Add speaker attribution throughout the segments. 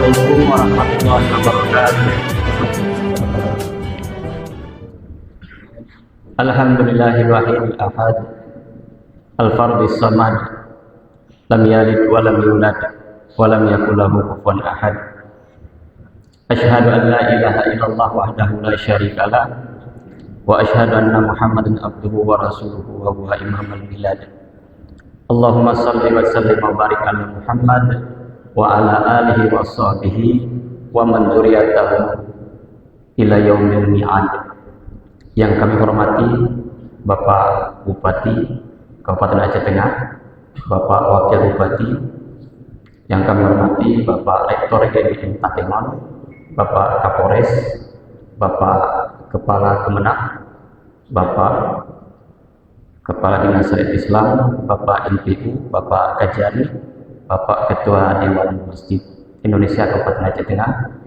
Speaker 1: Assalamualaikum warahmatullahi wabarakatuh. Alhamdulillahil wahidil ahad, al-fardis samad, lam yalid wa lam yulad wa lam yakul lahu kufuwan ahad. Asyhadu an la ilaha illallah wahdahu la syarika lah wa asyhadu anna Muhammadan abduhu wa rasuluhu wa huwa imamul bilad. Allahumma shalli wa sallim wa barik ala Muhammad wa ala alihi wa sahbihi wa man dzurriyyatahu ila yaumil mi'ad. Yang kami hormati Bapak Bupati Kabupaten Aceh Tengah, Bapak Wakil Bupati, yang kami hormati Bapak Rektor GMI Takengon, Bapak Kapolres, Bapak Kepala Kemenak, Bapak Kepala Dinas Syariat Islam, Bapak NPU, Bapak Kajari, Bapak Ketua Dewan Masjid Indonesia Kabupaten Aceh Tengah,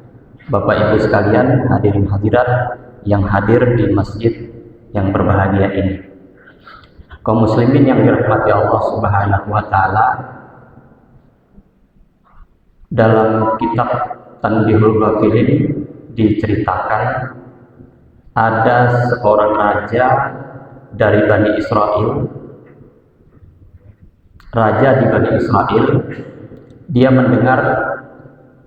Speaker 1: Bapak Ibu sekalian, hadirin hadirat yang hadir di masjid yang berbahagia ini, kaum muslimin yang dirahmati Allah Subhanahu wa taala. Dalam kitab Tanbihul Ghafilin diceritakan ada seorang raja dari Bani Israel. Raja di Bani Israel, dia mendengar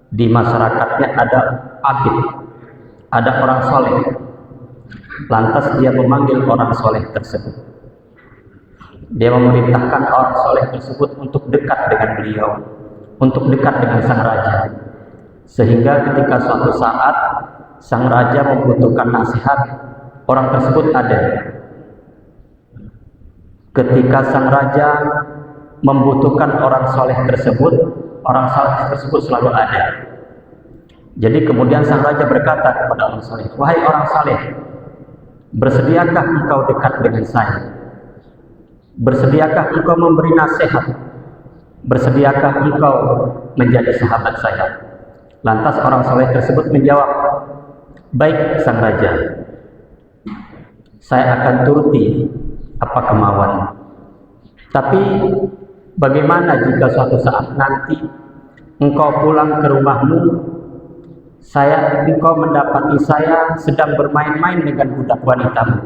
Speaker 1: di masyarakatnya ada abid, ada orang soleh. Lantas dia memanggil orang soleh tersebut. Dia memerintahkan orang soleh tersebut untuk dekat dengan beliau, untuk dekat dengan sang raja. Sehingga ketika suatu saat sang raja membutuhkan nasihat, orang tersebut ada. Ketika sang raja membutuhkan orang soleh tersebut, orang soleh tersebut selalu ada. Jadi kemudian sang raja berkata kepada orang soleh, "Wahai orang soleh, bersediakah engkau dekat dengan saya? Bersediakah engkau memberi nasihat? Bersediakah engkau menjadi sahabat saya?" Lantas orang soleh tersebut menjawab, "Baik sang raja, saya akan turuti apa kemauan. Tapi bagaimana jika suatu saat nanti engkau pulang ke rumahmu, engkau mendapati saya sedang bermain-main dengan budak wanitamu.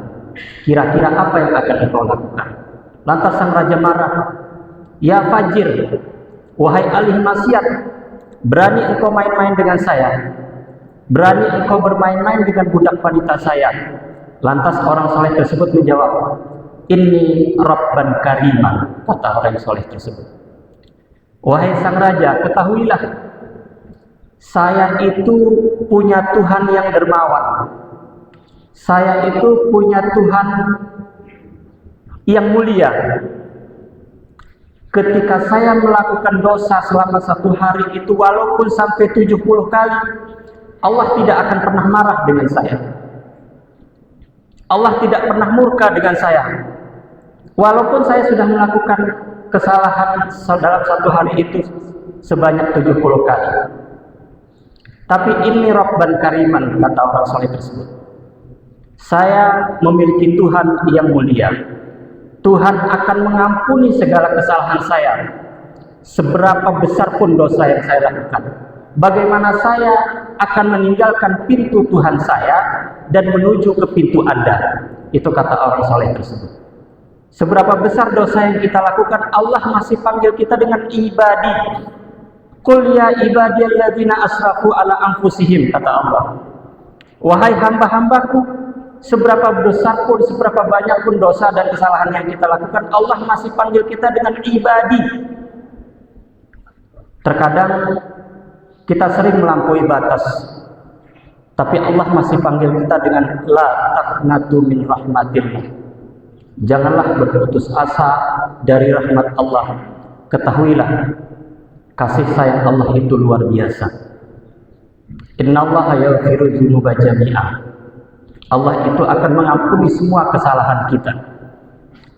Speaker 1: Kira-kira apa yang akan engkau lakukan?" Lantas sang raja marah, "Ya fajir, wahai ahli maksiat, berani engkau main-main dengan saya? Berani engkau bermain-main dengan budak wanita saya?" Lantas orang soleh tersebut menjawab, "Inni Rabban Kariman," kata orang soleh tersebut. "Wahai sang raja, ketahuilah, saya itu punya Tuhan yang dermawan. Saya itu punya Tuhan yang mulia. Ketika saya melakukan dosa selama satu hari itu, walaupun sampai 70 kali, Allah tidak akan pernah marah dengan saya. Allah tidak pernah murka dengan saya. Walaupun saya sudah melakukan kesalahan dalam satu hari itu sebanyak 70 kali. Tapi ini Rabban Kariman," kata orang soleh tersebut. "Saya memiliki Tuhan yang mulia. Tuhan akan mengampuni segala kesalahan saya, seberapa besar pun dosa yang saya lakukan. Bagaimana saya akan meninggalkan pintu Tuhan saya dan menuju ke pintu Anda?" Itu kata orang soleh tersebut. Seberapa besar dosa yang kita lakukan, Allah masih panggil kita dengan ibadi. "Qul ya ibadiyalladzina asrafu ala anfusihim," kata Allah. "Wahai hamba-hambaku, seberapa besar pun, seberapa banyak pun dosa dan kesalahan yang kita lakukan, Allah masih panggil kita dengan ibadi." Terkadang kita sering melampaui batas, tapi Allah masih panggil kita dengan la taqnatu min rahmatillah. Janganlah berputus asa dari rahmat Allah. Ketahuilah, kasih sayang Allah itu luar biasa. Innallaha yaghfiru dzunuba jami'a. Allah itu akan mengampuni semua kesalahan kita.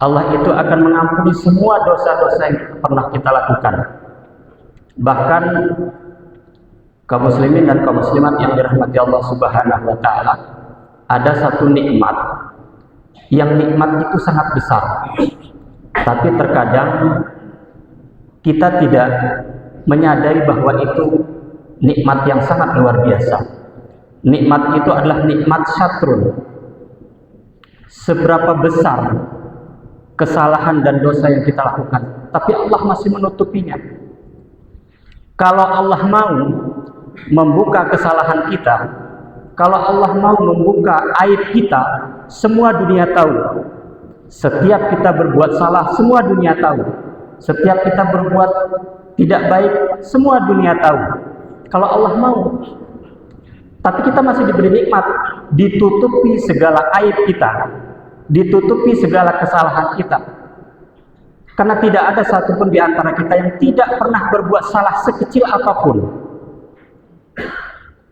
Speaker 1: Allah itu akan mengampuni semua dosa-dosa yang pernah kita lakukan. Bahkan kaum muslimin dan kaum muslimat yang dirahmati Allah Subhanahu wa taala, ada satu nikmat yang nikmat itu sangat besar. Tapi terkadang kita tidak menyadari bahwa itu nikmat yang sangat luar biasa. Nikmat itu adalah nikmat syatrun. Seberapa besar kesalahan dan dosa yang kita lakukan, tapi Allah masih menutupinya. Kalau Allah mau membuka kesalahan kita, kalau Allah mau membuka aib kita, semua dunia tahu. Setiap kita berbuat salah, semua dunia tahu. Setiap kita berbuat tidak baik, semua dunia tahu. Kalau Allah mau. Tapi kita masih diberi nikmat, ditutupi segala aib kita, ditutupi segala kesalahan kita. Karena tidak ada satupun di antara kita yang tidak pernah berbuat salah sekecil apapun.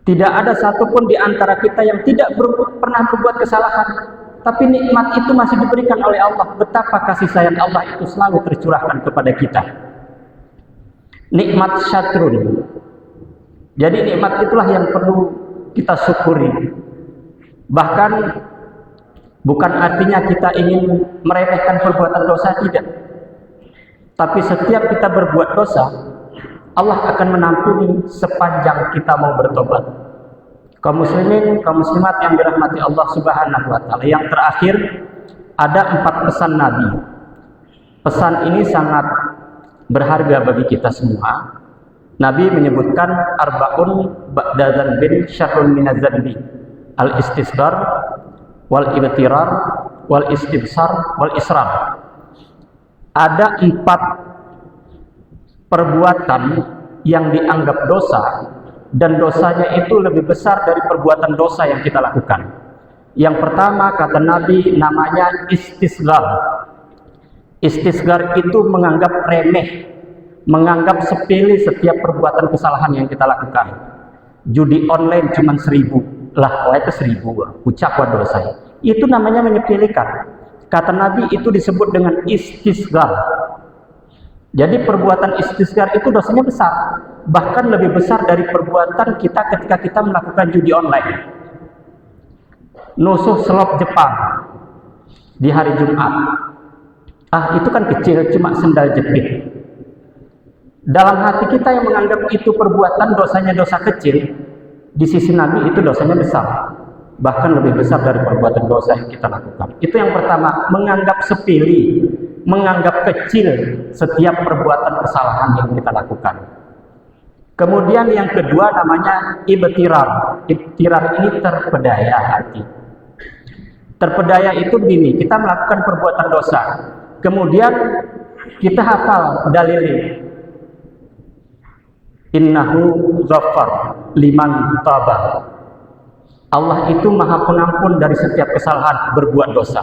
Speaker 1: Tidak ada satupun di antara kita yang tidak pernah berbuat kesalahan. Tapi nikmat itu masih diberikan oleh Allah. Betapa kasih sayang Allah itu selalu tercurahkan kepada kita. Nikmat syatrun. Jadi nikmat itulah yang perlu kita syukuri. Bahkan bukan artinya kita ingin meremehkan perbuatan dosa, tidak. Tapi setiap kita berbuat dosa, Allah akan menampuni sepanjang kita mau bertobat. Kaum muslimin, kaum muslimat yang dirahmati Allah Subhanahu wa taala. Yang terakhir, ada 4 pesan Nabi. Pesan ini sangat berharga bagi kita semua. Nabi menyebutkan arba'un ba'da dzanbin syarrun minadz dzanbi. Al-istisghar wal ibtirar wal istibsar wal israr. Ada 4 perbuatan yang dianggap dosa, dan dosanya itu lebih besar dari perbuatan dosa yang kita lakukan. Yang pertama, kata Nabi, namanya istisghar. Istisghar itu menganggap remeh, menganggap sepele setiap perbuatan kesalahan yang kita lakukan. Judi online cuma 1000, lah itu 1000, ucap wa dosa. Itu namanya menyepelekan. Kata Nabi itu disebut dengan istisghar. Jadi perbuatan istisghar itu dosanya besar, bahkan lebih besar dari perbuatan kita ketika kita melakukan judi online. Nusuh selop Jepang di hari Jumat, itu kan kecil, cuma sendal jepit. Dalam hati kita yang menganggap itu perbuatan dosanya dosa kecil, di sisi Nabi itu dosanya besar, bahkan lebih besar dari perbuatan dosa yang kita lakukan. Itu yang pertama, menganggap sepele, menganggap kecil setiap perbuatan kesalahan yang kita lakukan. Kemudian yang kedua namanya ibtirar. Ibtirar ini terpedaya hati. Terpedaya itu begini, kita melakukan perbuatan dosa, kemudian kita hafal dalilnya. Innahu ghaffar liman taba. Allah itu maha pengampun dari setiap kesalahan berbuat dosa.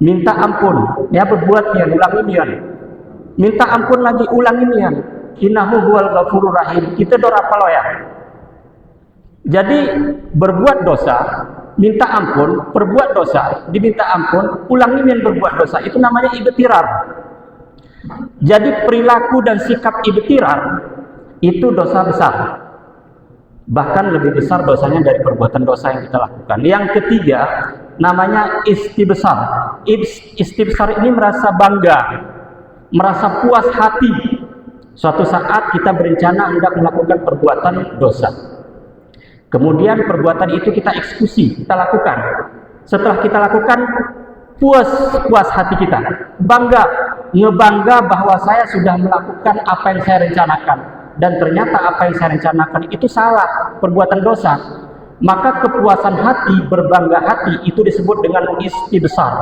Speaker 1: Minta ampun, ya berbuat nian, ulangi nian. Minta ampun lagi, ulangi nian. Innahu huwal ghafurur rahim. Kita dora paloya. Jadi berbuat dosa, minta ampun, berbuat dosa, diminta ampun, ulangi nian berbuat dosa. Itu namanya ibtirar. Jadi perilaku dan sikap ibtirar itu dosa besar, bahkan lebih besar dosanya dari perbuatan dosa yang kita lakukan. Yang ketiga namanya istibsar. Istibsar ini merasa bangga, merasa puas hati. Suatu saat kita berencana hendak melakukan perbuatan dosa, kemudian perbuatan itu kita eksekusi, kita lakukan. Setelah kita lakukan, puas hati kita, ngebangga bahwa saya sudah melakukan apa yang saya rencanakan. Dan ternyata apa yang saya rencanakan itu salah, perbuatan dosa. Maka kepuasan hati, berbangga hati itu disebut dengan istibsar,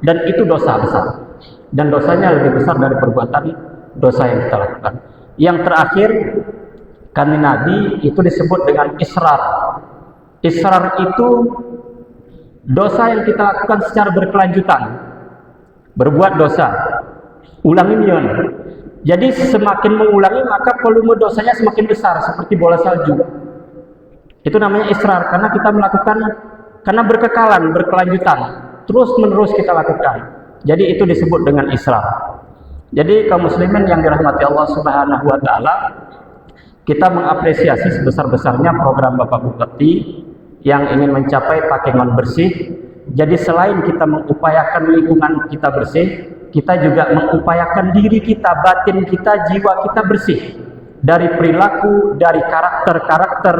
Speaker 1: dan itu dosa besar, dan dosanya lebih besar dari perbuatan dosa yang kita lakukan. Yang terakhir kami Nabi itu disebut dengan israr. Israr itu dosa yang kita lakukan secara berkelanjutan. Berbuat dosa, ulangi nian. Jadi semakin mengulangi maka volume dosanya semakin besar, seperti bola salju. Itu namanya israr, karena kita melakukan karena berkekalan, berkelanjutan, terus menerus kita lakukan. Jadi itu disebut dengan israr. Jadi kaum muslimin yang dirahmati Allah Subhanahu wa taala, kita mengapresiasi sebesar-besarnya program Bapak Bupati yang ingin mencapai Takengon bersih. Jadi selain kita mengupayakan lingkungan kita bersih, kita juga mengupayakan diri kita, batin kita, jiwa kita bersih. dari perilaku, dari karakter-karakter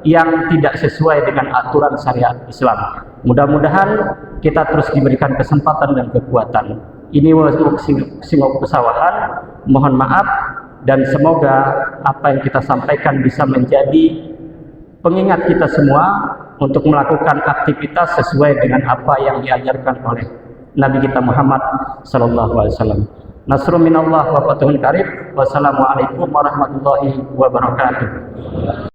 Speaker 1: yang tidak sesuai dengan aturan syariat Islam. Mudah-mudahan kita terus diberikan kesempatan dan kekuatan. Ini singok pesawahan, mohon maaf, dan semoga apa yang kita sampaikan bisa menjadi pengingat kita semua untuk melakukan aktivitas sesuai dengan apa yang diajarkan oleh Nabi kita Muhammad sallallahu alaihi wasallam. Nasrun minallah wa fathun qarib. Wassalamualaikum warahmatullahi wabarakatuh.